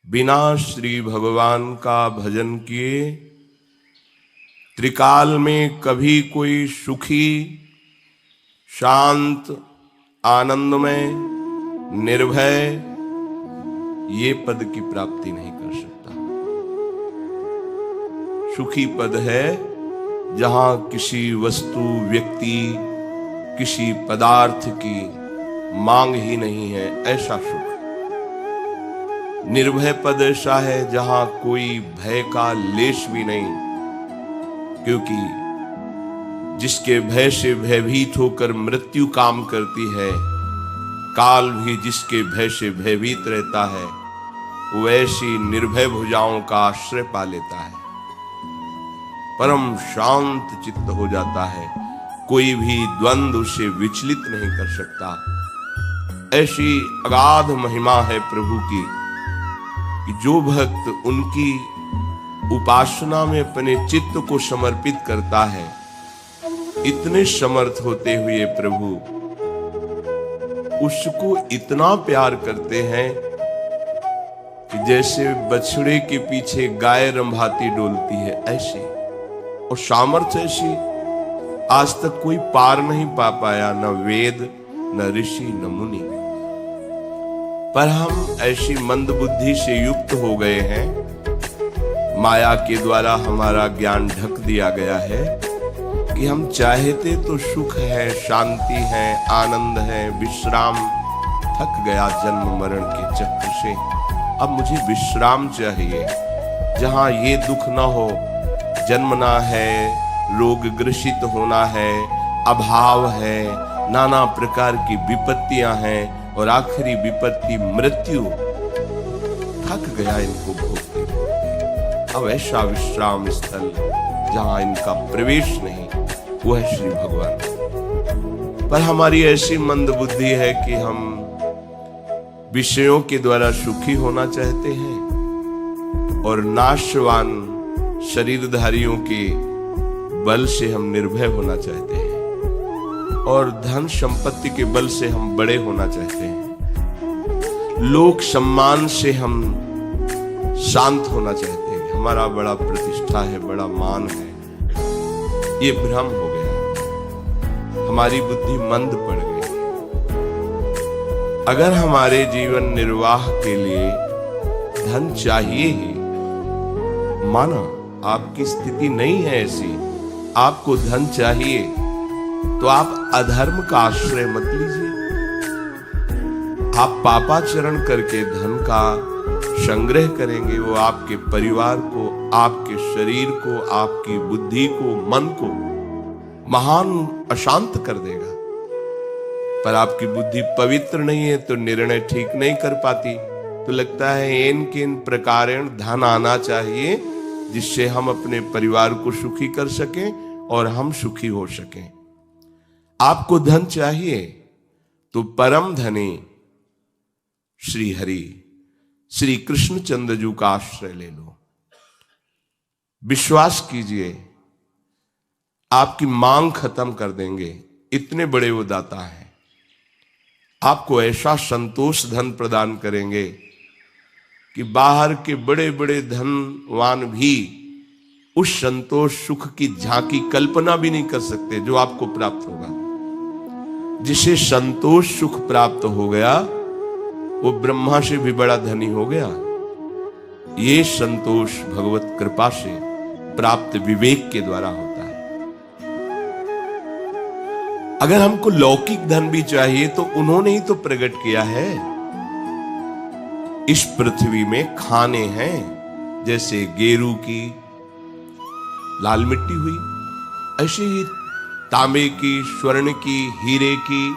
बिना श्री भगवान का भजन किए त्रिकाल में कभी कोई सुखी, शांत, आनंदमय, निर्भय ये पद की प्राप्ति नहीं कर सकता। सुखी पद है जहां किसी वस्तु, व्यक्ति, किसी पदार्थ की मांग ही नहीं है, ऐसा सुख। निर्भय पद ऐसा है जहां कोई भय का लेश भी नहीं, क्योंकि जिसके भय से भयभीत होकर मृत्यु काम करती है, काल भी जिसके भय से भयभीत रहता है, वैसी निर्भय भुजाओं का आश्रय पा लेता है, परम शांत चित्त हो जाता है, कोई भी द्वंद्व उसे विचलित नहीं कर सकता। ऐसी अगाध महिमा है प्रभु की कि जो भक्त उनकी उपासना में अपने चित्त को समर्पित करता है, इतने समर्थ होते हुए प्रभु उसको इतना प्यार करते हैं कि जैसे बछड़े के पीछे गाय रंभाती डोलती है, ऐसी। और सामर्थ्य ऐसी आज तक कोई पार नहीं पा पाया, न वेद, न ऋषि, न मुनि। पर हम ऐसी मंद बुद्धि से युक्त हो गए हैं, माया के द्वारा हमारा ज्ञान ढक दिया गया है कि हम चाहते तो सुख है, शांति है, आनंद है, विश्राम। थक गया जन्म मरण के चक्र से, अब मुझे विश्राम चाहिए, जहां ये दुख ना हो। जन्मना है, रोग ग्रसित होना है, अभाव है, नाना प्रकार की विपत्तियां हैं, और आखिरी विपत्ति मृत्यु। थक गया इनको भोगते भोगते। अब ऐसा विश्राम स्थल जहां इनका प्रवेश नहीं, वो है श्री भगवान। पर हमारी ऐसी मंद बुद्धि है कि हम विषयों के द्वारा सुखी होना चाहते हैं और नाशवान शरीरधारियों के बल से हम निर्भय होना चाहते हैं, और धन संपत्ति के बल से हम बड़े होना चाहते हैं, लोक सम्मान से हम शांत होना चाहते हैं, हमारा बड़ा प्रतिष्ठा है, बड़ा मान है। ये भ्रम हो गया, हमारी बुद्धि मंद पड़ गई। अगर हमारे जीवन निर्वाह के लिए धन चाहिए ही, माना आपकी स्थिति नहीं है ऐसी, आपको धन चाहिए, तो आप अधर्म का आश्रय मत लीजिए। आप पापाचरण करके धन का संग्रह करेंगे, वो आपके परिवार को, आपके शरीर को, आपकी बुद्धि को, मन को महान अशांत कर देगा। पर आपकी बुद्धि पवित्र नहीं है तो निर्णय ठीक नहीं कर पाती, तो लगता है इन किन प्रकारेण धन आना चाहिए जिससे हम अपने परिवार को सुखी कर सकें और हम सुखी हो सकें। आपको धन चाहिए तो परम धनी श्री हरि, श्री कृष्णचंद्र जी का आश्रय ले लो। विश्वास कीजिए, आपकी मांग खत्म कर देंगे, इतने बड़े वो दाता हैं। आपको ऐसा संतोष धन प्रदान करेंगे कि बाहर के बड़े बड़े धनवान भी उस संतोष सुख की झांकी कल्पना भी नहीं कर सकते जो आपको प्राप्त होगा। जिसे संतोष सुख प्राप्त हो गया वो ब्रह्मा से भी बड़ा धनी हो गया। ये संतोष भगवत कृपा से प्राप्त विवेक के द्वारा होता है। अगर हमको लौकिक धन भी चाहिए तो उन्होंने ही तो प्रकट किया है। इस पृथ्वी में खाने हैं, जैसे गेरू की लाल मिट्टी हुई, ऐसे ही तांबे की, स्वर्ण की, हीरे की,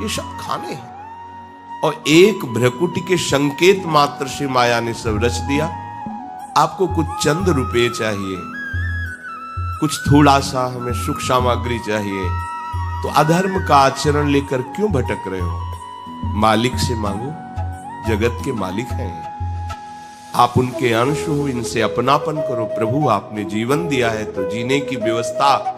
ये सब खाने हैं। और एक भ्रकुटी के संकेत मात्र से माया ने सब रच दिया। आपको कुछ चंद रुपए चाहिए, कुछ थोड़ा सा हमें सुख सामग्री चाहिए, तो अधर्म का आचरण लेकर क्यों भटक रहे हो? मालिक से मांगो, जगत के मालिक हैं, आप उनके अंश हो, इनसे अपनापन करो। प्रभु आपने जीवन दिया है तो जीने की व्यवस्था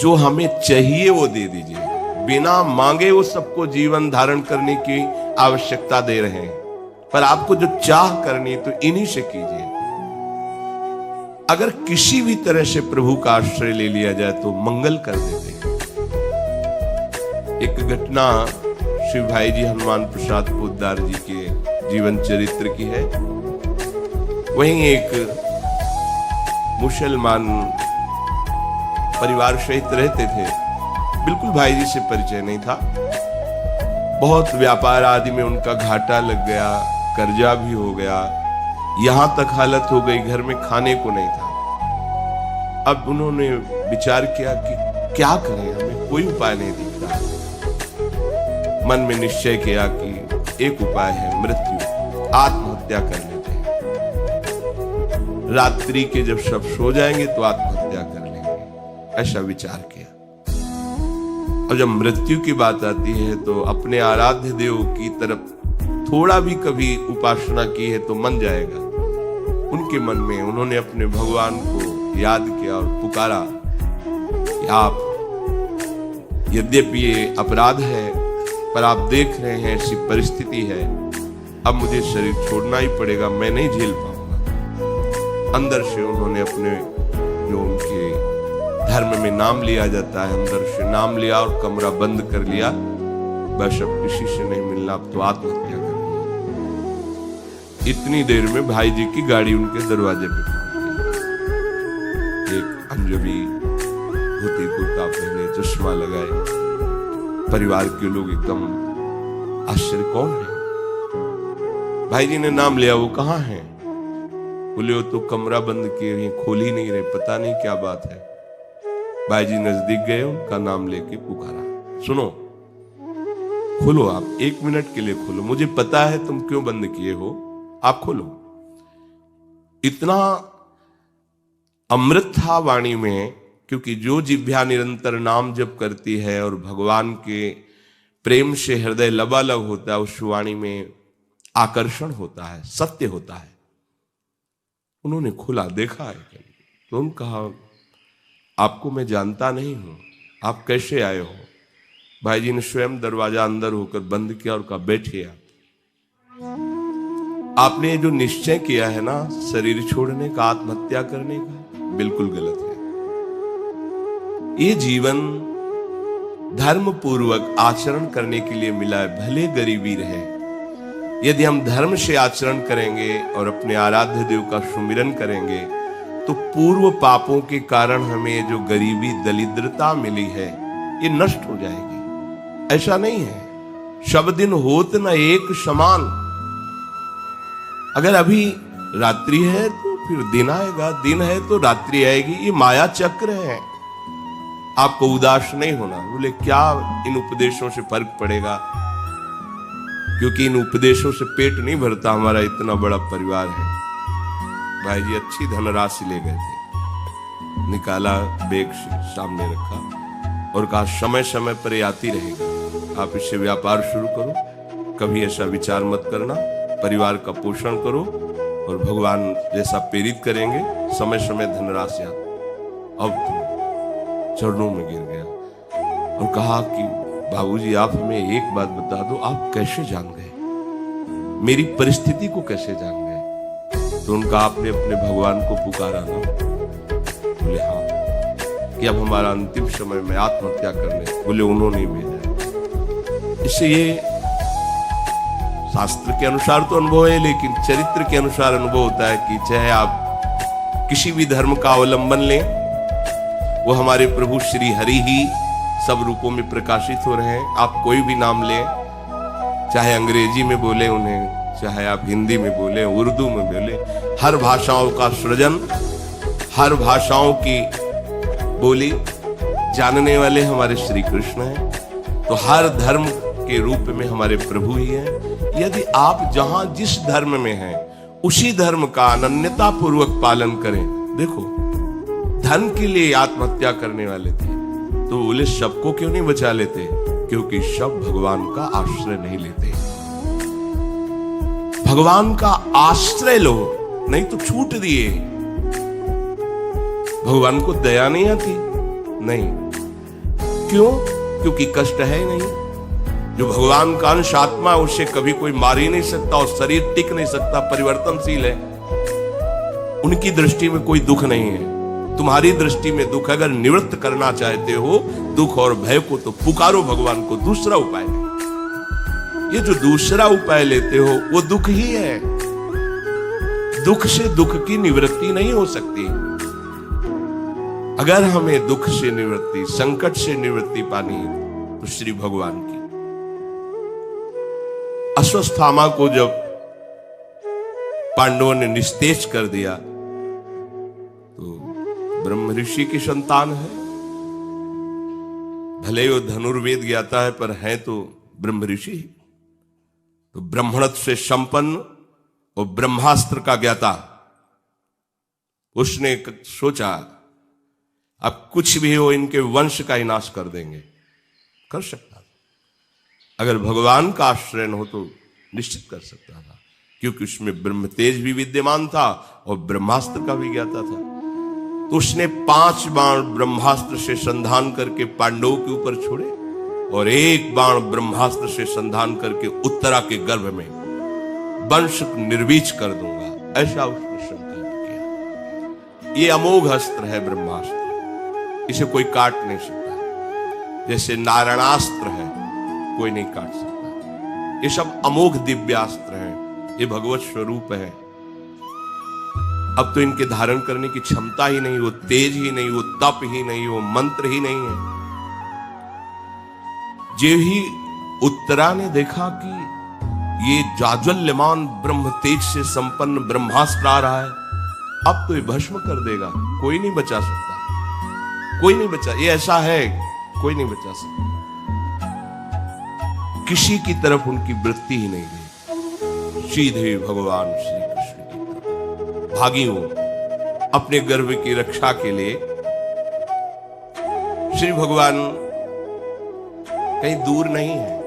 जो हमें चाहिए वो दे दीजिए। बिना मांगे वो सबको जीवन धारण करने की आवश्यकता दे रहे हैं। पर आपको जो चाह करनी है तो इन्हीं से कीजिए। अगर किसी भी तरह से प्रभु का आश्रय ले लिया जाए तो मंगल कर देते हैं। एक घटना शिव भाई जी हनुमान प्रसाद पोद्दार जी के जीवन चरित्र की है। वहीं एक मुसलमान परिवार सहित रहते थे, बिल्कुल भाई जी से परिचय नहीं था। बहुत व्यापार आदि में उनका घाटा लग गया, कर्जा भी हो गया, यहां तक हालत हो गई घर में खाने को नहीं था। अब उन्होंने विचार किया कि क्या करें, हमें कोई उपाय नहीं दिख रहा। मन में निश्चय किया कि एक उपाय है, मृत्यु, आत्महत्या कर लेते हैं। रात्रि के जब सब सो जाएंगे तो आत्महत्या कर लेंगे, ऐसा विचार किया। और जब मृत्यु की बात आती है तो अपने आराध्य देव की तरफ थोड़ा भी कभी उपासना की है तो मन जाएगा। उनके मन में उन्होंने अपने भगवान को याद किया और पुकारा कि आप, यद्यपि ये अपराध है पर आप देख रहे हैं ऐसी परिस्थिति है, अब मुझे शरीर छोड़ना ही पड़ेगा, मैं नहीं झेल पाऊंगा। अंदर से उन्होंने अपने जो उनके धर्म में नाम लिया जाता है, अंदर से नाम लिया और कमरा बंद कर लिया। बस अब किसी से नहीं मिलना, अब तो आत्महत्या कर। इतनी देर में भाई जी की गाड़ी उनके दरवाजे पे पहुंच गई। एक अंजलि, धोती कुर्ता पहने, चश्मा लगाए, परिवार के लोग एकदम आश्चर्य, कौन है? भाई जी ने नाम लिया, वो कहाँ है? बोले वो तो कमरा बंद किए हैं, खोल ही नहीं रहे, पता नहीं क्या बात है। भाई जी नजदीक गए, उनका नाम लेके पुकारा, सुनो, खोलो, आप 1 मिनट के लिए खोलो, मुझे पता है तुम क्यों बंद किए हो, आप खोलो। इतना अमृत था वाणी में, क्योंकि जो जिह्वा निरंतर नाम जप करती है और भगवान के प्रेम से हृदय लबालब होता है, उस वाणी में आकर्षण होता है, सत्य होता है। उन्होंने खुला, देखा है तो उन्होंने कहा, आपको मैं जानता नहीं हूं, आप कैसे आए हो? भाई जी ने स्वयं दरवाजा अंदर होकर बंद किया और कहा, बैठिए। आपने जो निश्चय किया है ना, शरीर छोड़ने का, आत्महत्या करने का, बिल्कुल गलत है। ये जीवन धर्म पूर्वक आचरण करने के लिए मिला है, भले गरीबी रहे। यदि हम धर्म से आचरण करेंगे और अपने आराध्य देव का सुमिरन करेंगे तो पूर्व पापों के कारण हमें जो गरीबी, दरिद्रता मिली है, ये नष्ट हो जाएगी। ऐसा नहीं है, सब दिन होत न एक समान। अगर अभी रात्रि है तो फिर दिन आएगा, दिन है तो रात्रि आएगी, ये माया चक्र है। आपको उदास नहीं होना। बोले क्या इन उपदेशों से फर्क पड़ेगा? क्योंकि इन उपदेशों से पेट नहीं भरता, हमारा इतना बड़ा परिवार है। भाई जी अच्छी धनराशि ले गए थे, निकाला, बैग सामने रखा और कहा, समय समय पर ये आती रहेगी, आप इससे व्यापार शुरू करो, कभी ऐसा विचार मत करना, परिवार का पोषण करो और भगवान जैसा प्रेरित करेंगे, समय समय धनराशि आती। अब तो चरणों में गिर गया और कहा कि बाबूजी आप हमें एक बात बता दो, आप कैसे जान गए, मेरी परिस्थिति को कैसे जान गए? तो उनका, आपने अपने भगवान को पुकारा ना? बोले हाँ। कि अब हमारा अंतिम समय में आत्महत्या करने, बोले उन्होंने भेजा। इससे ये शास्त्र के अनुसार तो अनुभव है, लेकिन चरित्र के अनुसार अनुभव होता है कि चाहे आप किसी भी धर्म का अवलंबन लें, वो हमारे प्रभु श्री हरि ही सब रूपों में प्रकाशित हो रहे हैं। आप कोई भी नाम लें, चाहे अंग्रेजी में बोले उन्हें, चाहे आप हिंदी में बोले, उर्दू में बोले, हर भाषाओं का सृजन, हर भाषाओं की बोली जानने वाले हमारे श्री कृष्ण हैं। तो हर धर्म के रूप में हमारे प्रभु ही हैं। यदि आप जहां जिस धर्म में हैं उसी धर्म का अनन्यता पूर्वक पालन करें। देखो, धन के लिए आत्महत्या करने वाले थे तो बोले सबको क्यों नहीं बचा लेते? क्योंकि सब भगवान का आश्रय नहीं लेते। भगवान का आश्रय लो, नहीं तो छूट दिए। भगवान को दया नहीं आती? नहीं। क्यों? क्योंकि कष्ट है नहीं। जो भगवान का अंश आत्मा है उसे कभी कोई मार ही नहीं सकता और शरीर टिक नहीं सकता, परिवर्तनशील है। उनकी दृष्टि में कोई दुख नहीं है। तुम्हारी दृष्टि में दुख, अगर निवृत्त करना चाहते हो दुख और भय को, तो पुकारो भगवान को, दूसरा उपाय नहीं। ये जो दूसरा उपाय लेते हो वो दुख ही है। दुख से दुख की निवृत्ति नहीं हो सकती। अगर हमें दुख से निवृत्ति, संकट से निवृत्ति पानी है तो श्री भगवान की। अश्वत्थामा को जब पांडवों ने निस्तेज कर दिया तो ब्रह्म ऋषि की संतान है, भले वो धनुर्वेद ज्ञाता है पर है तो ब्रह्म ऋषि। तो ब्राह्मणत्व से संपन्न और ब्रह्मास्त्र का ज्ञाता, उसने सोचा अब कुछ भी हो इनके वंश का ही नाश कर देंगे। कर सकता, अगर भगवान का आश्रय हो तो निश्चित कर सकता था, क्योंकि उसमें ब्रह्म तेज भी विद्यमान था और ब्रह्मास्त्र का भी ज्ञाता था। तो उसने 5 बाण ब्रह्मास्त्र से संधान करके पांडवों के ऊपर छोड़े और 1 बाण ब्रह्मास्त्र से संधान करके उत्तरा के गर्भ में वंश निर्वीच कर दूंगा, ऐसा उसने संकल्प किया। ये अमोघ अस्त्र है ब्रह्मास्त्र, इसे कोई काट नहीं सकता। जैसे नारायणास्त्र है, कोई नहीं काट सकता। ये सब अमोघ दिव्यास्त्र हैं, ये भगवत स्वरूप है। अब तो इनके धारण करने की क्षमता ही नहीं, वो तेज ही नहीं, वो तप ही नहीं, वो मंत्र ही नहीं है। जे ही उत्तरा ने देखा कि ये जाज्वल्यमान ब्रह्म तेज से संपन्न ब्रह्मास्त्र आ रहा है, अब तो ये भस्म कर देगा, कोई नहीं बचा सकता, कोई नहीं बचा। ये ऐसा है, कोई नहीं बचा सकता। किसी की तरफ उनकी वृत्ति ही नहीं गई, सीधे भगवान श्री कृष्ण की तरफ भागी हो। अपने गर्भ की रक्षा के लिए श्री भगवान कहीं दूर नहीं है,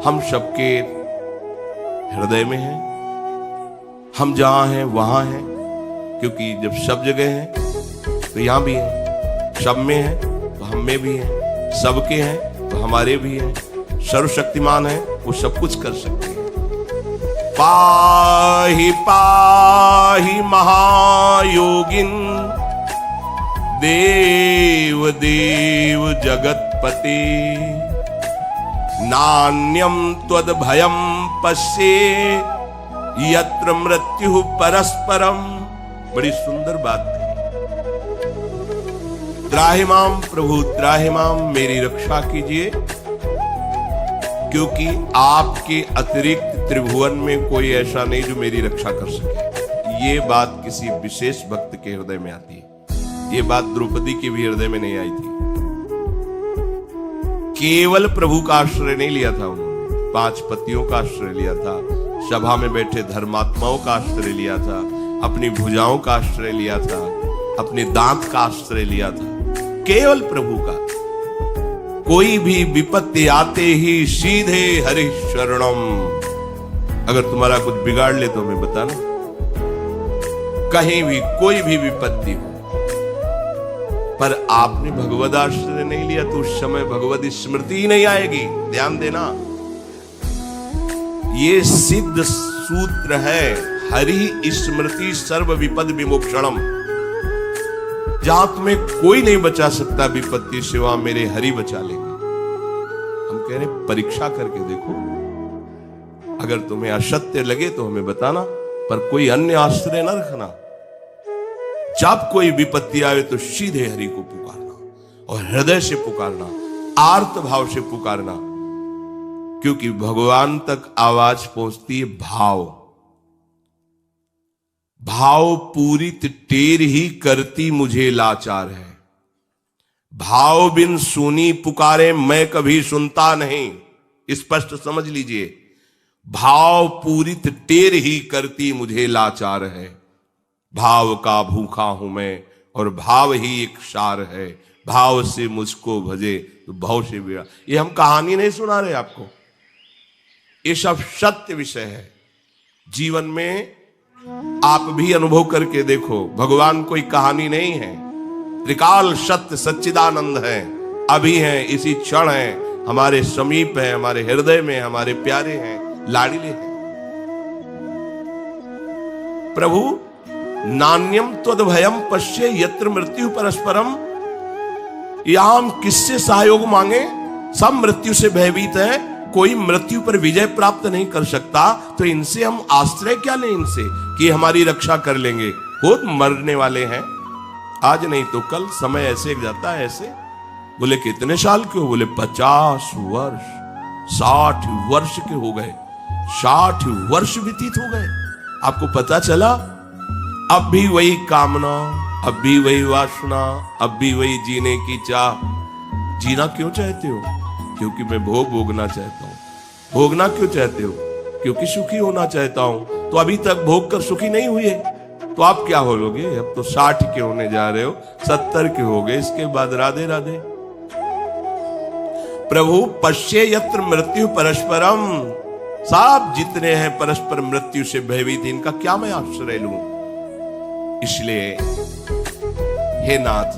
हम सबके हृदय में हैं। हम जहां हैं वहां हैं, क्योंकि जब सब जगह हैं तो यहां भी हैं, सब में हैं तो हम में भी हैं, सबके हैं तो हमारे भी हैं। सर्वशक्तिमान है, वो सब कुछ कर सकते हैं। पाहि पाहि महायोगिन देव देव जगतपते, नान्यम त्वद भयम पश्ये यत्र मृत्यु परस्परम। बड़ी सुंदर बात कही। त्राहिमाम प्रभु त्राहिमाम, मेरी रक्षा कीजिए, क्योंकि आपके अतिरिक्त त्रिभुवन में कोई ऐसा नहीं जो मेरी रक्षा कर सके। ये बात किसी विशेष भक्त के हृदय में आती है। ये बात द्रौपदी के भी हृदय में नहीं आई थी। केवल प्रभु का आश्रय नहीं लिया था उन्होंने, 5 पतियों का आश्रय लिया था, सभा में बैठे धर्मात्माओं का आश्रय लिया था, अपनी भुजाओं का आश्रय लिया था, अपने दांत का आश्रय लिया था, केवल प्रभु का। कोई भी विपत्ति आते ही सीधे हरि शरणम। अगर तुम्हारा कुछ बिगाड़ ले तो हमें बताना, कहीं भी कोई भी विपत्ति हो, पर आपने भगवद आश्रय नहीं लिया तो उस समय भगवद स्मृति ही नहीं आएगी। ध्यान देना, ये सिद्ध सूत्र है, हरि स्मृति सर्व विपद विमोक्षणम। जहां तुम्हें कोई नहीं बचा सकता विपत्ति से, वहां मेरे हरि बचा लेंगे। हम कह रहे परीक्षा करके देखो, अगर तुम्हें असत्य लगे तो हमें बताना, पर कोई अन्य आश्रय न रखना। जब कोई विपत्ति आए तो सीधे हरि को पुकारना और हृदय से पुकारना, आर्त भाव से पुकारना, क्योंकि भगवान तक आवाज पहुंचती है भाव। भाव पूरित टेर ही करती मुझे लाचार है, भाव बिन सुनी पुकारे मैं कभी सुनता नहीं। स्पष्ट समझ लीजिए, भाव पूरित टेर ही करती मुझे लाचार है। भाव का भूखा हूं मैं और भाव ही एक सार है, भाव से मुझको भजे तो भाव से बिरा। ये हम कहानी नहीं सुना रहे आपको, ये सब सत्य विषय है। जीवन में आप भी अनुभव करके देखो, भगवान कोई कहानी नहीं है, त्रिकाल सत्य सच्चिदानंद है, अभी है, इसी क्षण है, हमारे समीप हैं, हमारे हृदय में, हमारे प्यारे हैं, लाड़िले हैं। प्रभु नान्यम त्वद्भयम पश्ये यत्र मृत्यु परस्परम, यहां हम किससे सहयोग मांगे? सब मृत्यु से भयभीत है, कोई मृत्यु पर विजय प्राप्त नहीं कर सकता, तो इनसे हम आश्रय क्या लें इनसे कि हमारी रक्षा कर लेंगे? खुद मरने वाले हैं, आज नहीं तो कल, समय ऐसे जाता है ऐसे। बोले कितने साल के हो? बोले 50 वर्ष, 60 वर्ष के हो गए, 60 वर्ष व्यतीत हो गए। आपको पता चला अब भी वही कामना, अब भी वही वासना, अब भी वही जीने की चाह। जीना क्यों चाहते हो? क्योंकि मैं भोग भोगना चाहता हूं। भोगना क्यों चाहते हो? क्योंकि सुखी होना चाहता हूं। तो अभी तक भोग कर सुखी नहीं हुए, तो आप क्या होलोगे? अब तो 60 के होने जा रहे हो, 70 के हो गए, इसके बाद राधे राधे। प्रभु पश्ये यत्र मृत्यु परस्परम, सब जितने हैं परस्पर मृत्यु से भयभीत, इनका क्या मैं आश्रय लूं? इसलिए हे नाथ,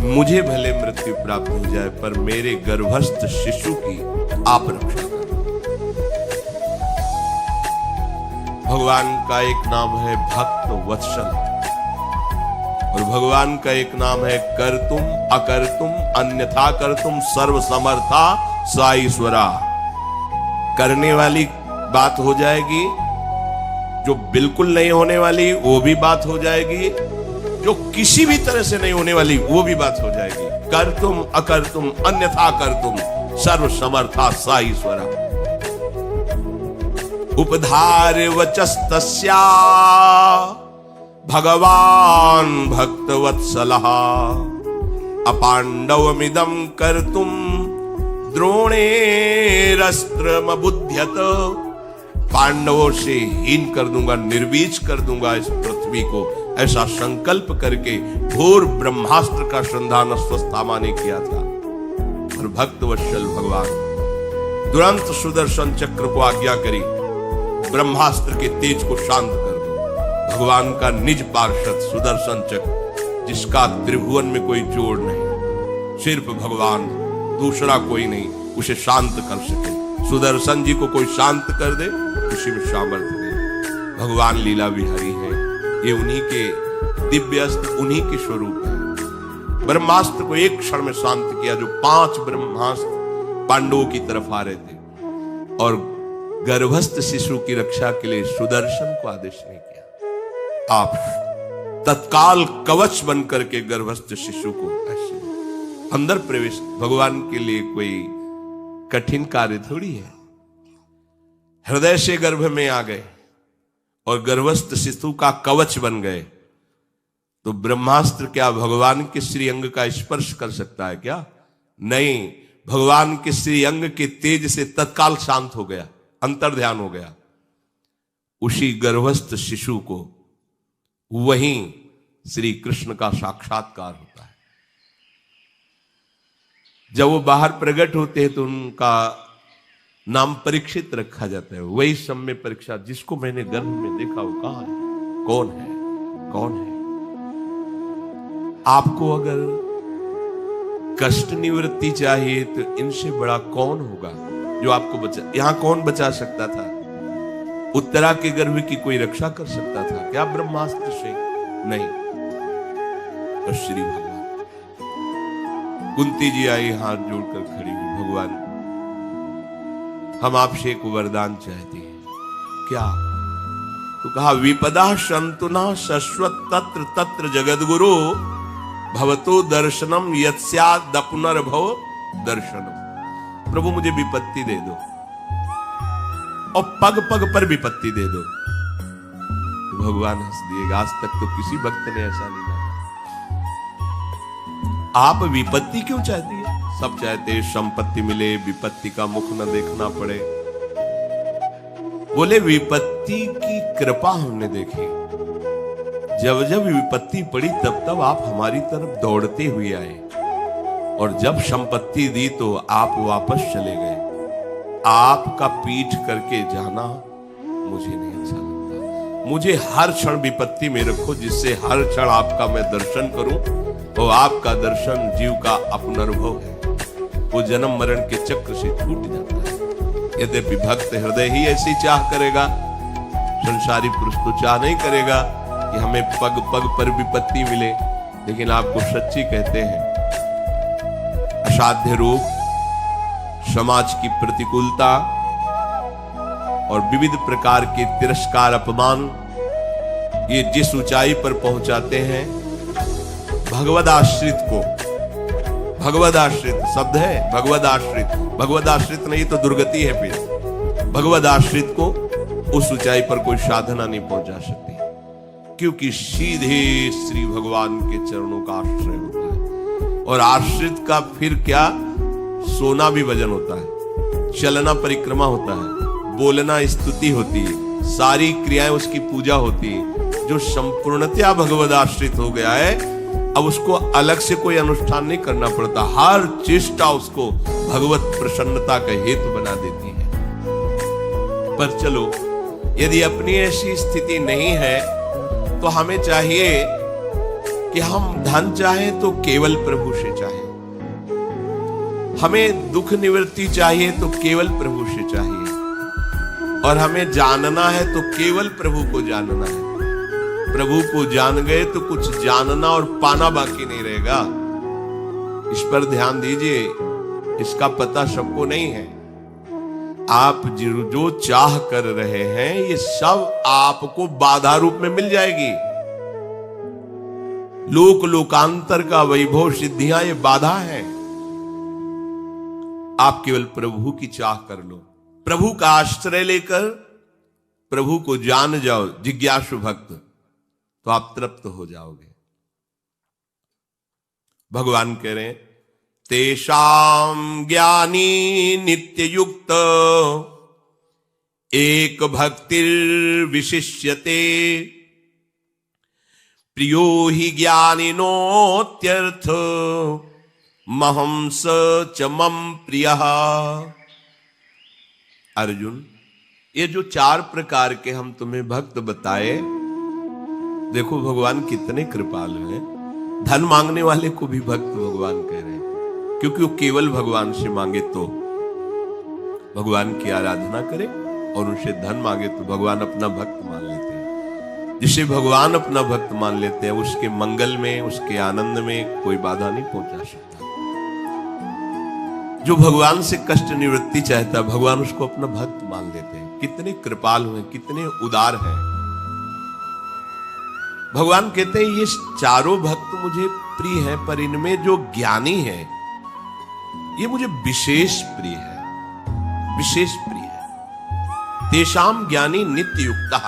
मुझे भले मृत्यु प्राप्त हो जाए, पर मेरे गर्भस्थ शिशु की आप रक्षा करें। भगवान का एक नाम है भक्त वत्सल, और भगवान का एक नाम है कर्तुम अकर्तुम अन्यथा कर्तुम सर्व समर्था सा ईश्वरा। करने वाली बात हो जाएगी, जो बिल्कुल नहीं होने वाली वो भी बात हो जाएगी, जो किसी भी तरह से नहीं होने वाली वो भी बात हो जाएगी। कर्तुम अकर्तुम अन्यथा कर्तुम सर्व समर्था सा ईश्वरा। उपधार वचस्तस्या भगवान भक्तवत्सलः, अपांडवमिदं कर्तुम द्रोणेरस्त्रमबुध्यत। पांडवों से हीन कर दूंगा, निर्वीज कर दूंगा इस पृथ्वी को, ऐसा संकल्प करके घोर ब्रह्मास्त्र का संधान अश्वत्थामा ने किया था। और भक्तवत्सल भगवान तुरंत सुदर्शन चक्र को आज्ञा करी, ब्रह्मास्त्र के तेज को शांत कर दो। भगवान का निज पार्षद सुदर्शन चक्र, जिसका त्रिभुवन में कोई जोड़ नहीं, सिर्फ भगवान, दूसरा कोई नहीं उसे शांत कर सके। सुदर्शन जी को कोई शांत कर दे, उसी में सामर्थ्य नहीं। भगवान लीला विहारी है, ये उन्हीं के दिव्य अस्त्र, उन्हीं के स्वरूप है। ब्रह्मास्त्र को एक क्षण में शांत किया, जो 5 ब्रह्मास्त्र पांडवों की तरफ आ रहे थे, और गर्भस्थ शिशु की रक्षा के लिए सुदर्शन को आदेश नहीं किया। आप तत्काल कवच बनकर के गर्भस्थ शिशु को ऐसे अंदर प्रवेश, भगवान के लिए कोई कठिन कार्य थोड़ी है। हृदय से गर्भ में आ गए और गर्भस्थ शिशु का कवच बन गए, तो ब्रह्मास्त्र क्या भगवान के श्री अंग का स्पर्श कर सकता है क्या? नहीं, भगवान के श्री अंग के तेज से तत्काल शांत हो गया, अंतर ध्यान हो गया। उसी गर्भस्थ शिशु को वहीं श्री कृष्ण का साक्षात्कार होता है। जब वो बाहर प्रकट होते हैं तो उनका नाम परीक्षित रखा जाता है। वही समय परीक्षा, जिसको मैंने गर्भ में देखा वो कहां है, कौन है, कौन है? आपको अगर कष्ट निवृत्ति चाहिए तो इनसे बड़ा कौन होगा जो आपको बचा? यहां कौन बचा सकता था? उत्तरा के गर्भ की कोई रक्षा कर सकता था क्या ब्रह्मास्त्र से? नहीं। और श्री भगवान, कुंती जी आई हाथ जोड़कर खड़ी हुई, भगवान हम आपसे एक वरदान चाहते हैं। क्या? तो कहा विपदा संतुना शश्वत तत्र तत्र जगद्गुरु भवतो दर्शनम यत्स्याद पुनर्भव दर्शनम। प्रभु मुझे विपत्ति दे दो और पग पग पर विपत्ति दे दो। तो भगवान हंस दिएगा, आज तक तो किसी भक्त ने ऐसा नहीं माना। आप विपत्ति क्यों चाहती है? सब चाहते हैं संपत्ति मिले, विपत्ति का मुख न देखना पड़े। बोले विपत्ति की कृपा हमने देखी, जब जब विपत्ति पड़ी तब तब आप हमारी तरफ दौड़ते हुए आए, और जब संपत्ति दी तो आप वापस चले गए। आपका पीठ करके जाना मुझे नहीं अच्छा लगता। मुझे हर क्षण विपत्ति में रखो, जिससे हर क्षण आपका मैं दर्शन करूं, और आपका दर्शन जीव का अपनर्भव है। वो जन्म मरण के चक्र से छूट जाता है। यद्यपि भक्त हृदय ही ऐसी चाह करेगा, संसारी पुरुष तो चाह नहीं करेगा कि हमें पग पग पर विपत्ति मिले। लेकिन आपको सच्ची कहते हैं, असाध्य रोग, समाज की प्रतिकूलता और विविध प्रकार के तिरस्कार, अपमान, ये जिस ऊंचाई पर पहुंचाते हैं, भगवद आश्रित को, भगवद आश्रित शब्द है, भगवद आश्रित, भगवद आश्रित नहीं तो दुर्गति है। फिर भगवद आश्रित को उस ऊंचाई पर कोई साधना नहीं पहुंचा सकती, क्योंकि सीधे श्री भगवान के चरणों का आश्रय होता है। और आश्रित का फिर क्या, सोना भी वजन होता है, चलना परिक्रमा होता है, बोलना स्तुति होती है, सारी क्रियाएं उसकी पूजा होती है। जो संपूर्णतया भगवद आश्रित हो गया है, अब उसको अलग से कोई अनुष्ठान नहीं करना पड़ता, हर चेष्टा उसको भगवत प्रसन्नता का हेतु बना देती है। पर चलो, यदि अपनी ऐसी स्थिति नहीं है तो हमें चाहिए कि हम धन चाहें तो केवल प्रभु से चाहें, हमें दुख निवृत्ति चाहिए तो केवल प्रभु से चाहिए, और हमें जानना है तो केवल प्रभु को जानना है। प्रभु को जान गए तो कुछ जानना और पाना बाकी नहीं रहेगा। इस पर ध्यान दीजिए, इसका पता सबको नहीं है। आप जो चाह कर रहे हैं, ये सब आपको बाधा रूप में मिल जाएगी। लोक लोकांतर का वैभव, सिद्धियां, ये बाधा है। आप केवल प्रभु की चाह कर लो, प्रभु का आश्रय लेकर प्रभु को जान जाओ, जिज्ञासु भक्त, तो आप तृप्त हो जाओगे। भगवान कह रहे हैं, तेषां ज्ञानी नित्य युक्त एक भक्तिर्विशिष्यते प्रियो हि ज्ञानिनोत्यर्थ महं स च मम प्रियः। अर्जुन, ये जो 4 प्रकार के हम तुम्हें भक्त बताए, देखो भगवान कितने कृपालु हैं। धन मांगने वाले को भी भक्त भगवान कह रहे हैं, क्योंकि वो केवल भगवान से मांगे तो भगवान की आराधना करे, और उनसे धन मांगे तो भगवान अपना भक्त मान लेते हैं। जिसे भगवान अपना भक्त मान लेते हैं, उसके मंगल में, उसके आनंद में कोई बाधा नहीं पहुंचा सकता। जो भगवान से कष्ट निवृत्ति चाहता है, भगवान उसको अपना भक्त मान लेते हैं। कितने कृपालु हैं, कितने उदार हैं। भगवान कहते हैं, ये चारों भक्त मुझे प्रिय हैं, पर इनमें जो ज्ञानी है, ये मुझे विशेष प्रिय है, विशेष प्रिय है। तेषाम ज्ञानी नित्य युक्तः।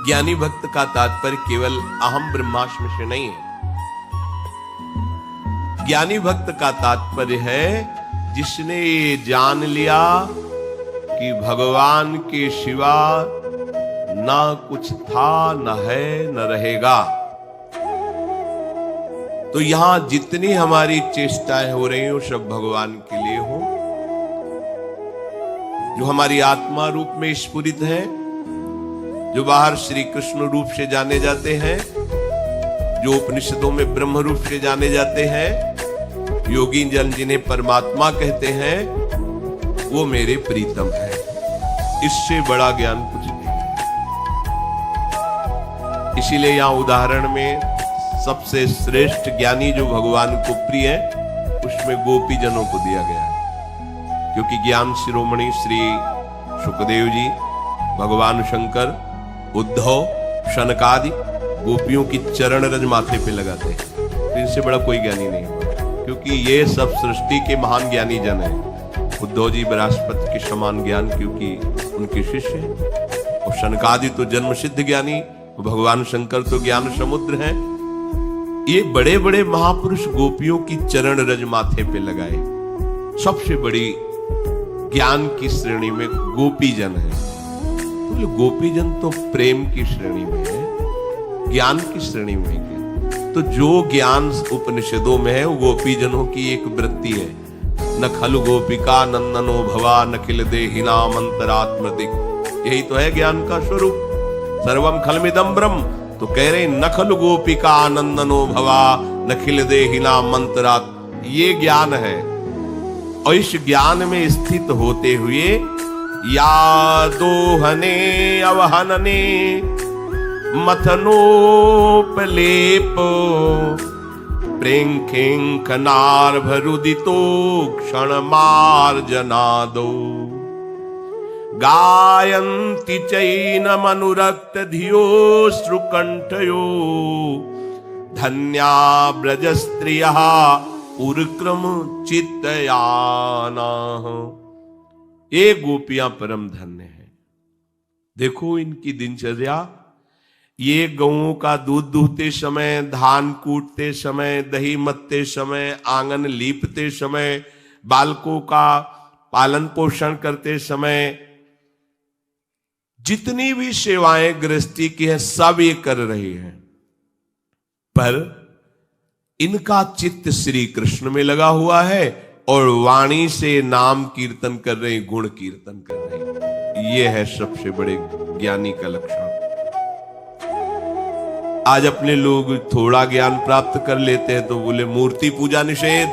ज्ञानी भक्त का तात्पर्य केवल अहम ब्रह्मास्मि से नहीं है। ज्ञानी भक्त का तात्पर्य है जिसने ये जान लिया कि भगवान के सिवा ना कुछ था, न है, न रहेगा। तो यहां जितनी हमारी चेष्टाएं हो रही हो, सब भगवान के लिए हो। जो हमारी आत्मा रूप में स्फुरित है, जो बाहर श्री कृष्ण रूप से जाने जाते हैं, जो उपनिषदों में ब्रह्म रूप से जाने जाते हैं, योगी जन जिन्हें परमात्मा कहते हैं, वो मेरे प्रीतम है। इससे बड़ा ज्ञान कुछ नहीं है। इसीलिए यहां उदाहरण में सबसे श्रेष्ठ ज्ञानी जो भगवान को प्रिय है, उसमें गोपी जनों को दिया गया है। क्योंकि ज्ञान शिरोमणि श्री सुखदेव जी, भगवान शंकर, उद्धव, शनकादि गोपियों की चरण रज माथे पे लगाते हैं, तो इनसे बड़ा कोई ज्ञानी नहीं हुआ। क्योंकि ये सब सृष्टि के महान ज्ञानी जन हैं। उद्धव जी बृहस्पति के समान ज्ञान, क्योंकि उनके शिष्य हैं। और शनकादि तो जन्म सिद्ध ज्ञानी, भगवान शंकर तो ज्ञान समुद्र हैं। ये बड़े बड़े महापुरुष गोपियों की चरण रज माथे पे लगाए। सबसे बड़ी ज्ञान की श्रेणी में गोपी जन है। तो ये गोपी जन तो प्रेम की श्रेणी में है, ज्ञान की श्रेणी में है। तो जो ज्ञान उपनिषदों में है, वो गोपी जनों की एक वृत्ति है। न खलु गोपिका नंदनो भवा नखिल देहिनाम अंतरात्मदिक। यही तो है ज्ञान का स्वरूप। सर्वम खलमिदं ब्रह्म, तो कह रहे न खलु गोपिका नंदनो भवा नखिल देहिनाम अंतरात्। ये ज्ञान है। और इस ज्ञान में स्थित होते हुए या दोहने अवहनने मथनोपलेप प्रेंखिंखनार्भरुदितो क्षण मार्जनादो गायन्ति चैनमनुरक्त धियो श्रुकंठयो धन्या ब्रज स्त्रियः उर्क्रम चित्तयाना। ये गोपियां परम धन्य है। देखो इनकी दिनचर्या, ये गऊं का दूध दूहते समय, धान कूटते समय, दही मत्ते समय, आंगन लीपते समय, बालकों का पालन पोषण करते समय, जितनी भी सेवाएं गृहस्थी की हैं सब ये कर रही हैं, पर इनका चित्त श्री कृष्ण में लगा हुआ है और वाणी से नाम कीर्तन कर रहे, गुण कीर्तन कर रहे। ये है सबसे बड़े ज्ञानी का लक्षण। आज अपने लोग थोड़ा ज्ञान प्राप्त कर लेते हैं तो बोले मूर्ति पूजा निषेध,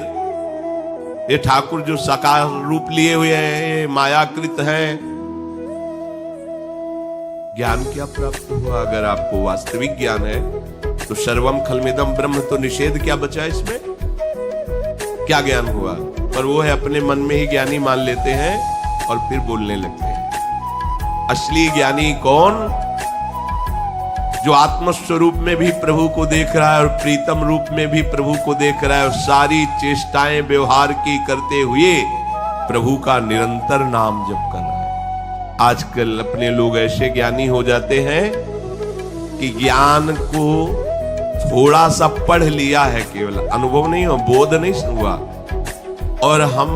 ये ठाकुर जो साकार रूप लिए हुए हैं ये मायाकृत हैं। ज्ञान क्या प्राप्त हुआ? अगर आपको वास्तविक ज्ञान है तो सर्वम खलमिदम ब्रह्म, तो निषेध क्या बचा इसमें? क्या ज्ञान हुआ? पर वो है अपने मन में ही ज्ञानी मान लेते हैं और फिर बोलने लगते हैं। असली ज्ञानी कौन? जो आत्मस्वरूप में भी प्रभु को देख रहा है और प्रीतम रूप में भी प्रभु को देख रहा है और सारी चेष्टाएं व्यवहार की करते हुए प्रभु का निरंतर नाम जप कर रहा है। आजकल अपने लोग ऐसे ज्ञानी हो जाते हैं कि ज्ञान को थोड़ा सा पढ़ लिया है, केवल अनुभव नहीं हो, बोध नहीं हुआ, और हम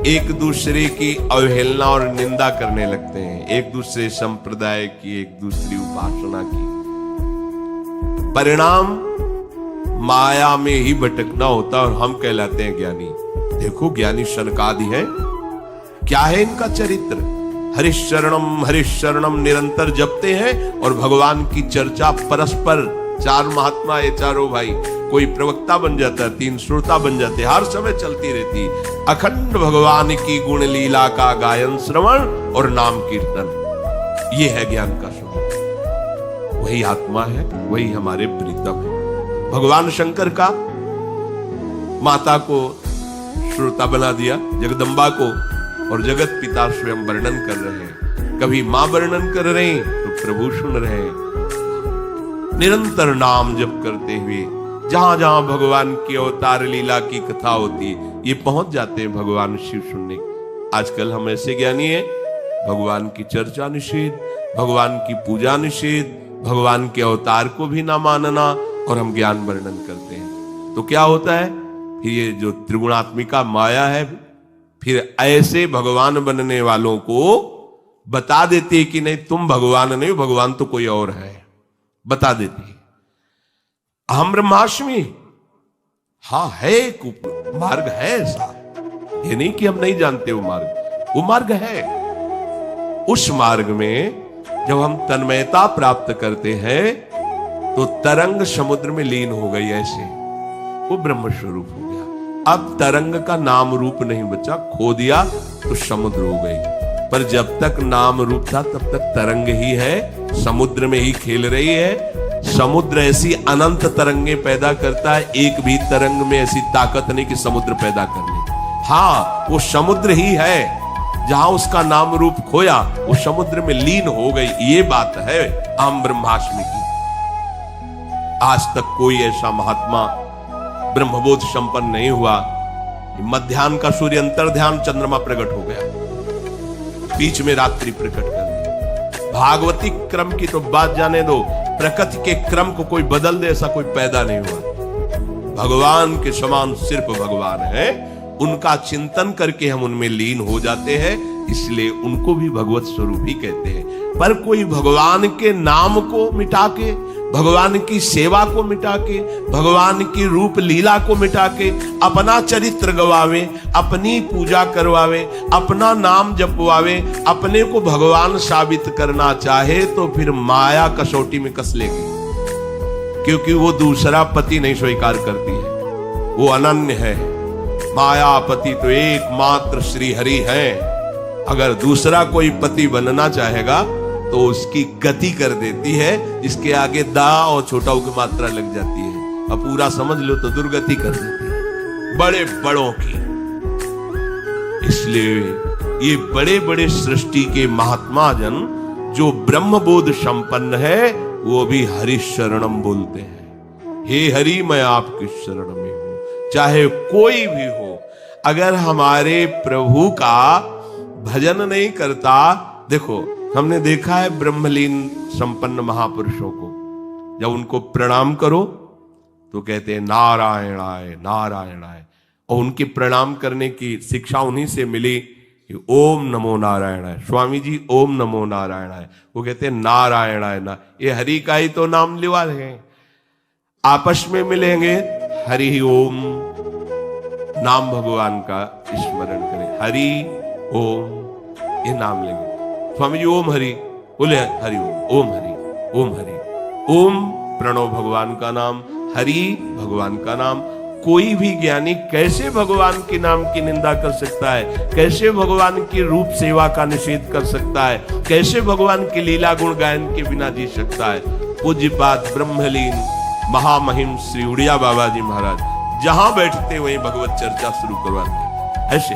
एक दूसरे की अवहेलना और निंदा करने लगते हैं, एक दूसरे संप्रदाय की, एक दूसरी उपासना की। परिणाम माया में ही भटकना होता और हम कहलाते हैं ज्ञानी। देखो ज्ञानी शनकादि है, क्या है इनका चरित्र? हरिशरणम निरंतर जपते हैं और भगवान की चर्चा परस्पर, चार महात्मा ये चारों भाई, कोई प्रवक्ता बन जाता है, तीन श्रोता बन जाते, हर समय चलती रहती अखंड भगवान की गुण लीला का गायन श्रवण और नाम कीर्तन। ये है ज्ञान का स्वरूप। वही आत्मा है, वही हमारे प्रीतम है। भगवान शंकर का माता को श्रोता बना दिया, जगदम्बा को, और जगत पिता स्वयं वर्णन कर रहे हैं। कभी मां वर्णन कर रहे हैं तो प्रभु सुन रहे हैं। निरंतर नाम जप करते हुए जहां जहां भगवान की अवतार लीला की कथा होती है ये पहुंच जाते हैं भगवान शिव सुनने। आजकल हम ऐसे ज्ञानी हैं, भगवान की चर्चा निषेध, भगवान की पूजा निषेध, भगवान के अवतार को भी ना मानना, और हम ज्ञान वर्णन करते हैं। तो क्या होता है? फिर ये जो त्रिगुणात्मिका माया है फिर ऐसे भगवान बनने वालों को बता देती है कि नहीं तुम भगवान नहीं, भगवान तो कोई और है, बता देती है। अहम ब्रह्मास्मि, हाँ है एक मार्ग है ऐसा, ये नहीं कि हम नहीं जानते वो मार्ग है। उस मार्ग में जब हम तन्मयता प्राप्त करते हैं तो तरंग समुद्र में लीन हो गई, ऐसे वो ब्रह्म स्वरूप हो गया। अब तरंग का नाम रूप नहीं बचा, खो दिया तो समुद्र हो गई। पर जब तक नाम रूप था तब तक तरंग ही है, समुद्र में ही खेल रही है। समुद्र ऐसी अनंत तरंगे पैदा करता है, एक भी तरंग में ऐसी ताकत नहीं कि समुद्र पैदा कर ले। हाँ, वो समुद्र ही है, जहां उसका नाम रूप खोया वो समुद्र में लीन हो गई। ये बात है अहम ब्रह्मास्मि की। आज तक कोई ऐसा महात्मा ब्रह्मबोध संपन्न नहीं हुआ। मध्याह्न का सूर्य अंतर ध्यान चंद्रमा प्रकट हो गया, बीच में रात्रि प्रकट कर दी। भागवती क्रम की तो बात जाने दो, प्रकृति के क्रम को कोई बदल दे ऐसा कोई पैदा नहीं हुआ। भगवान के समान सिर्फ भगवान है, उनका चिंतन करके हम उनमें लीन हो जाते हैं, इसलिए उनको भी भगवत स्वरूप ही कहते हैं। पर कोई भगवान के नाम को मिटा के, भगवान की सेवा को मिटा के, भगवान की रूप लीला को मिटा के अपना चरित्र गवावे, अपनी पूजा करवावे, अपना नाम जपवावे, अपने को भगवान साबित करना चाहे तो फिर माया कसौटी में कस लेगी, क्योंकि वो दूसरा पति नहीं स्वीकार करती है, वो अनन्य है। मायापति तो एकमात्र श्री हरि हैं। अगर दूसरा कोई पति बनना चाहेगा तो उसकी गति कर देती है, जिसके आगे दा और छोटा उ की मात्रा लग जाती है। अब पूरा समझ लो तो दुर्गति कर देती है बड़े बड़ों की। इसलिए ये बड़े बड़े सृष्टि के महात्मा जन जो ब्रह्मबोध संपन्न है, वो भी हरि शरणम बोलते हैं। हे हरि, मैं आपकी शरण में हूं। चाहे कोई भी हो, अगर हमारे प्रभु का भजन नहीं करता, देखो हमने देखा है ब्रह्मलीन संपन्न महापुरुषों को, जब उनको प्रणाम करो तो कहते हैं नारायणाय नारायणाय, और उनके प्रणाम करने की शिक्षा उन्हीं से मिली कि ओम नमो नारायणाय। स्वामी जी ओम नमो नारायणाय, वो कहते हैं नारायणाय ना, ये हरि का ही तो नाम लिवा है। आपस में मिलेंगे हरि ओम, नाम भगवान का स्मरण करें, हरि ओम ये नाम लेंगे। स्वामी जी ओम हरि, बोले हरि ओम हरि ओम हरि। ओम प्रणव भगवान का नाम, हरि भगवान का नाम। कोई भी ज्ञानी कैसे भगवान के नाम की निंदा कर सकता है, कैसे भगवान की रूप सेवा का निषेध कर सकता है, कैसे भगवान की लीला गुण गायन के बिना जी सकता है। पूज्यपाद ब्रह्मलीन महामहिम श्री उड़िया बाबा जी महाराज जहां बैठते वहीं भगवत चर्चा शुरू करवाते। ऐसे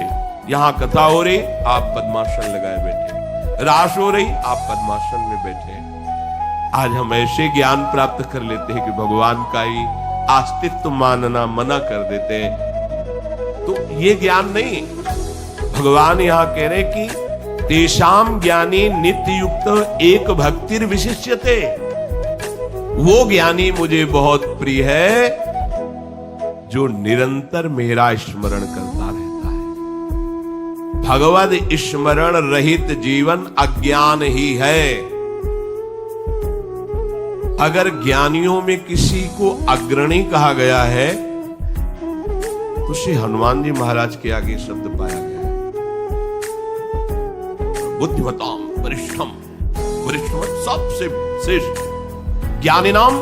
यहां कथा हो रही, आप पद्मासन लगाए बैठे, रास हो रही, आप पद्मासन में बैठे। आज हम ऐसे ज्ञान प्राप्त कर लेते हैं कि भगवान का ही अस्तित्व मानना मना कर देते हैं। तो ये ज्ञान नहीं, भगवान यहां कह रहे कि तेषाम ज्ञानी नित्य युक्त एक भक्तिर विशिष्यते। वो ज्ञानी मुझे बहुत प्रिय है जो निरंतर मेरा स्मरण करता रहता है। भगवद स्मरण रहित जीवन अज्ञान ही है। अगर ज्ञानियों में किसी को अग्रणी कहा गया है तो श्री हनुमान जी महाराज के आगे शब्द पाया गया है, बुद्धिमताम वरिष्ठम, वरिष्ठम सबसे श्रेष्ठ, ज्ञानी नाम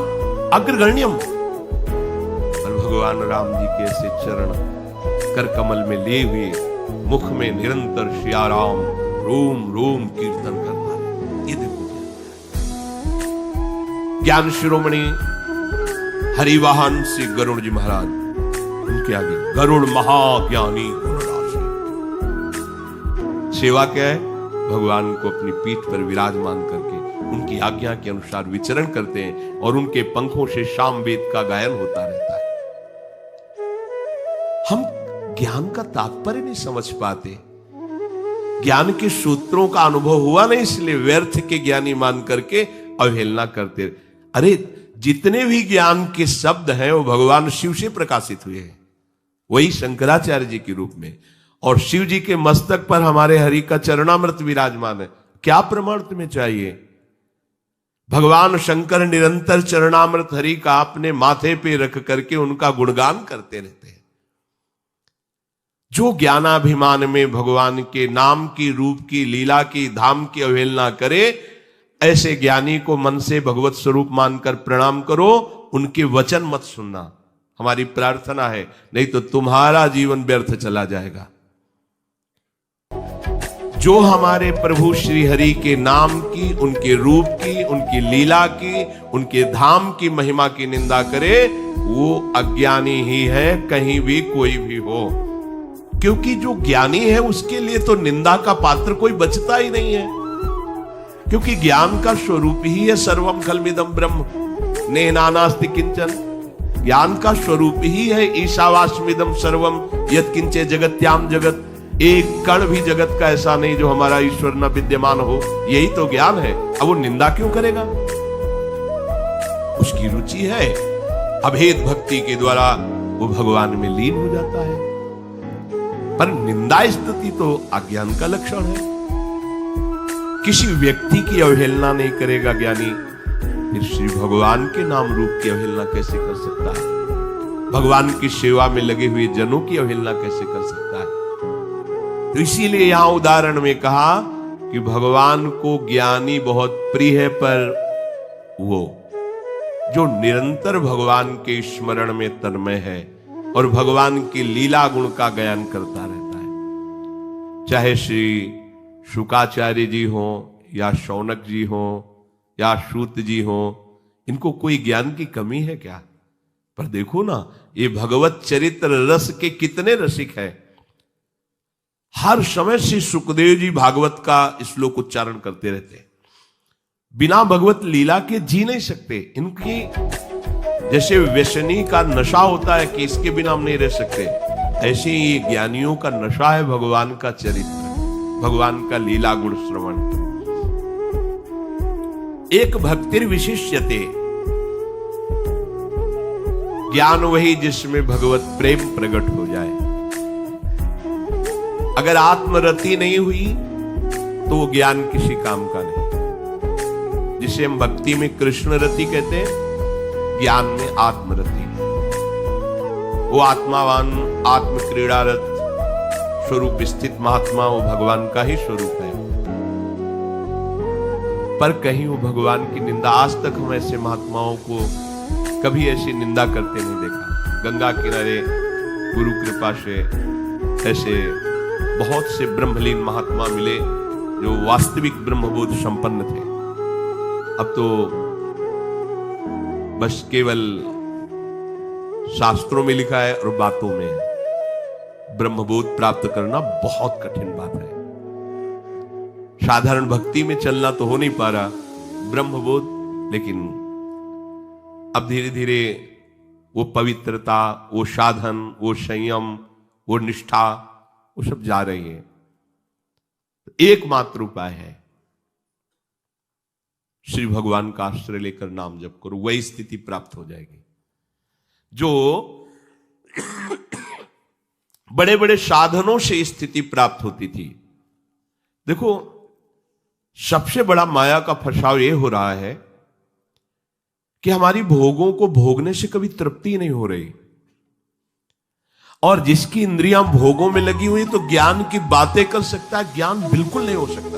अग्रगण्यम। और भगवान राम जी के ऐसे चरण कर कमल में लिए हुए, मुख में निरंतर श्री राम रोम रोम कीर्तन करता है। ये देखो ज्ञान शिरोमणि हरिवाहन श्री गरुड़ जी महाराज, उनके आगे गरुड़ महाज्ञानी गुणराशि। सेवा क्या है? भगवान को अपनी पीठ पर विराजमान करके उनकी आज्ञा के अनुसार विचरण करते हैं और उनके पंखों से शाम वेद का गायन होता रहता है। हम ज्ञान का तात्पर्य नहीं समझ पाते, ज्ञान के सूत्रों का अनुभव हुआ नहीं, इसलिए व्यर्थ के ज्ञानी मान करके अवहेलना करते। अरे जितने भी ज्ञान के शब्द हैं वो भगवान शिव से प्रकाशित हुए हैं, वही शंकराचार्य जी के रूप में, और शिव जी के मस्तक पर हमारे हरि का चरणामृत विराजमान है। क्या प्रमाण तुम्हें चाहिए? भगवान शंकर निरंतर चरणामृत हरि का अपने माथे पे रख करके उनका गुणगान करते रहते हैं। जो ज्ञानाभिमान में भगवान के नाम की, रूप की, लीला की, धाम की अवहेलना करे, ऐसे ज्ञानी को मन से भगवत स्वरूप मानकर प्रणाम करो, उनके वचन मत सुनना। हमारी प्रार्थना है, नहीं तो तुम्हारा जीवन व्यर्थ चला जाएगा। जो हमारे प्रभु श्री हरि के नाम की, उनके रूप की, उनकी लीला की, उनके धाम की महिमा की निंदा करे, वो अज्ञानी ही है, कहीं भी कोई भी हो। क्योंकि जो ज्ञानी है उसके लिए तो निंदा का पात्र कोई बचता ही नहीं है, क्योंकि ज्ञान का स्वरूप ही है सर्वम खलमिदम ब्रह्म नेनानास्ति किंचन। ज्ञान का स्वरूप ही है ईशावास्मिदम सर्वम यत्किंचे जगत्याम जगत। एक कण भी जगत का ऐसा नहीं जो हमारा ईश्वर न विद्यमान हो, यही तो ज्ञान है। अब वो निंदा क्यों करेगा? उसकी रुचि है, अभेद भक्ति के द्वारा वो भगवान में लीन हो जाता है। पर निंदा स्तुति तो अज्ञान का लक्षण है। किसी व्यक्ति की अवहेलना नहीं करेगा ज्ञानी, फिर श्री भगवान के नाम रूप की अवहेलना कैसे कर सकता है? भगवान की सेवा में लगे हुए जनों की अवहेलना कैसे कर सकता है? तो इसीलिए यहां उदाहरण में कहा कि भगवान को ज्ञानी बहुत प्रिय है, पर वो जो निरंतर भगवान के स्मरण में तन्मय है, और भगवान की लीला गुण का गायन करता रहता है। चाहे श्री शुकाचार्य जी हो या शौनक जी हो या सूत जी हो, इनको कोई ज्ञान की कमी है क्या? पर देखो ना, ये भगवत चरित्र रस के कितने रसिक है। हर समय श्री सुखदेव जी भागवत का श्लोक उच्चारण करते रहते हैं। बिना भगवत लीला के जी नहीं सकते। इनकी जैसे व्यसनी का नशा होता है कि इसके बिना हम नहीं रह सकते, ऐसे ही ज्ञानियों का नशा है भगवान का चरित्र, भगवान का लीला गुण श्रवण। एक भक्तिर विशिष्यते, ज्ञान वही जिसमें भगवत प्रेम प्रकट हो जाए। अगर आत्मरति नहीं हुई तो वो ज्ञान किसी काम का नहीं। जिसे हम भक्ति में कृष्ण रति कहते हैं, ज्ञान में आत्मरति। वो आत्मावान, आत्म क्रीड़ारत स्वरूप स्थित महात्मा वो भगवान का ही स्वरूप है। पर कहीं वो भगवान की निंदा, आज तक हम ऐसे महात्माओं को कभी ऐसी निंदा करते नहीं देखा। गंगा किनारे गुरु कृपा से ऐसे बहुत से ब्रह्मलीन महात्मा मिले जो वास्तविक ब्रह्मबोध संपन्न थे। अब तो बस केवल शास्त्रों में लिखा है और बातों में है। ब्रह्मबोध प्राप्त करना बहुत कठिन बात है। साधारण भक्ति में चलना तो हो नहीं पा रहा ब्रह्मबोध, लेकिन अब धीरे धीरे वो पवित्रता, वो साधन, वो संयम, वो निष्ठा, वो सब जा रही है। एकमात्र उपाय है श्री भगवान का आश्रय लेकर नाम जप करो, वही स्थिति प्राप्त हो जाएगी जो बड़े बड़े साधनों से स्थिति प्राप्त होती थी। देखो, सबसे बड़ा माया का फंसाव यह हो रहा है कि हमारी भोगों को भोगने से कभी तृप्ति नहीं हो रही, और जिसकी इंद्रियां भोगों में लगी हुई तो ज्ञान की बातें कर सकता है, ज्ञान बिल्कुल नहीं हो सकता।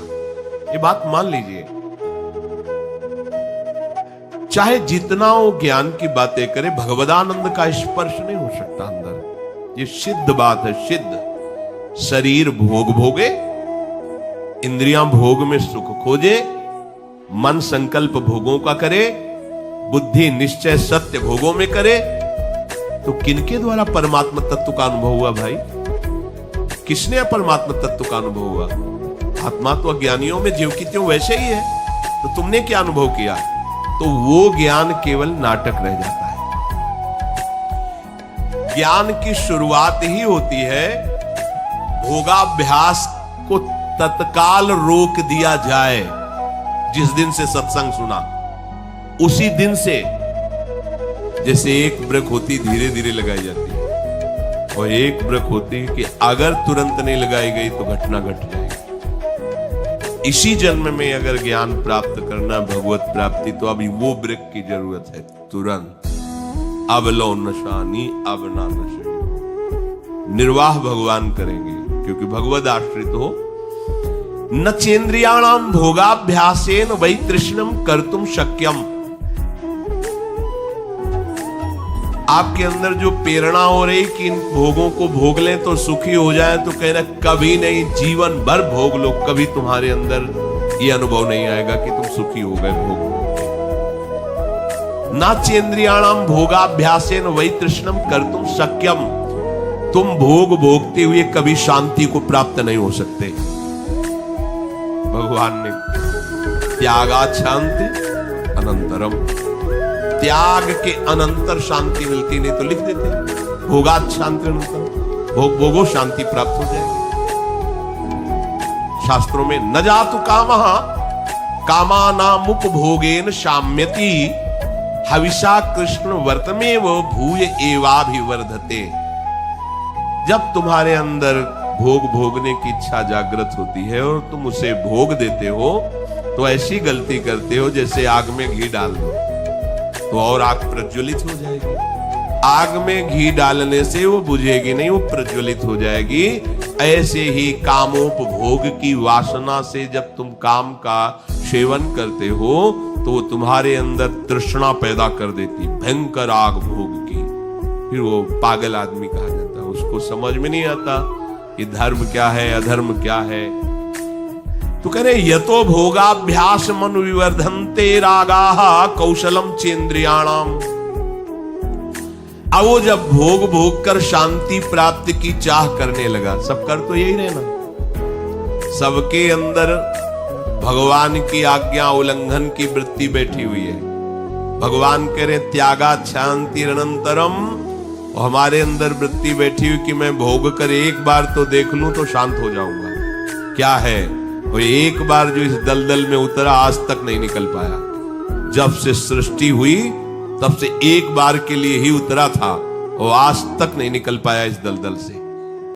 ये बात मान लीजिए। चाहे जितना वो ज्ञान की बातें करे, भगवदानंद का स्पर्श नहीं हो सकता अंदर। ये सिद्ध बात है, सिद्ध। शरीर भोग भोगे, इंद्रियां भोग में सुख खोजे, मन संकल्प भोगों का करे, बुद्धि निश्चय सत्य भोगों में करे, तो किनके द्वारा परमात्मा तत्व का अनुभव हुआ भाई? किसने परमात्मा तत्व का अनुभव हुआ? आत्मा तो अज्ञानियों में ज्यों की त्यों वैसे ही है, तो तुमने क्या अनुभव किया? तो वो ज्ञान केवल नाटक रह जाता है। ज्ञान की शुरुआत ही होती है भोगाभ्यास को तत्काल रोक दिया जाए। जिस दिन से सत्संग सुना उसी दिन से, जैसे एक वृक्ष होती धीरे धीरे लगाई जाती है, और एक वृक्ष होती है कि अगर तुरंत नहीं लगाई गई तो घटना घट जाएगी। इसी जन्म में अगर ज्ञान प्राप्त करना, भगवत प्राप्ति, तो अभी वो वृक्ष की जरूरत है तुरंत। अब लो नशानी अब ना नशे, निर्वाह भगवान करेंगे, क्योंकि भगवद आश्रित हो। न चेन्द्रियाणाम भोगाभ्यासेन वै तृष्णम कर्तुम शक्यम। आपके अंदर जो प्रेरणा हो रही कि इन भोगों को भोग लें तो सुखी हो जाए, तो कह रहे कभी नहीं, जीवन भर भोग लो, कभी तुम्हारे अंदर ये अनुभव नहीं आएगा कि तुम सुखी हो गए भोग। ना चेन्द्रियाणाम भोगाभ्यासेन वै तृष्णम कर्तुम शक्यम। तुम भोग भोगते हुए कभी शांति को प्राप्त नहीं हो सकते। भगवान ने त्यागात् शांति अनंतरम, त्याग के अनंतर शांति मिलती, नहीं तो लिख देते भोगात् शांति अनंतरम, भोग भोगो शांति प्राप्त हो जाएगी। शास्त्रों में न जातु कामः कामानामुपभोगेन शाम्यति हविषा कृष्ण वर्तमेव भूय एवाभिवर्धते। जब तुम्हारे अंदर भोग भोगने की इच्छा जागृत होती है और तुम उसे भोग देते हो, तो ऐसी गलती करते हो जैसे आग में घी डाल दो तो और आग प्रज्वलित हो जाएगी। आग में घी डालने से वो बुझेगी नहीं, वो प्रज्वलित हो जाएगी। ऐसे ही कामोपभोग की वासना से जब तुम काम का सेवन करते हो तो वो तुम्हारे अंदर तृष्णा पैदा कर देती, भयंकर आग भोग की। फिर वो पागल आदमी कहा जाता है। उसको समझ में नहीं आता कि धर्म क्या है, अधर्म क्या है। तो कह रहे यतो भोगाभ्यास मनु विवर्धन्ते रागाः कौशलम चेन्द्रियाणाम। अब वो जब भोग भोग कर शांति प्राप्ति की चाह करने लगा, सब कर तो यही रहे ना, सबके अंदर भगवान की आज्ञा उल्लंघन की वृत्ति बैठी हुई है। भगवान कह रहे त्यागा शांति अनंतरम, हमारे अंदर वृत्ति बैठी हुई कि मैं भोग कर एक बार तो देख लूं तो शांत हो जाऊंगा। क्या है वो एक बार जो इस दलदल में उतरा आज तक नहीं निकल पाया। जब से सृष्टि हुई तब से एक बार के लिए ही उतरा था, वो आज तक नहीं निकल पाया इस दलदल से।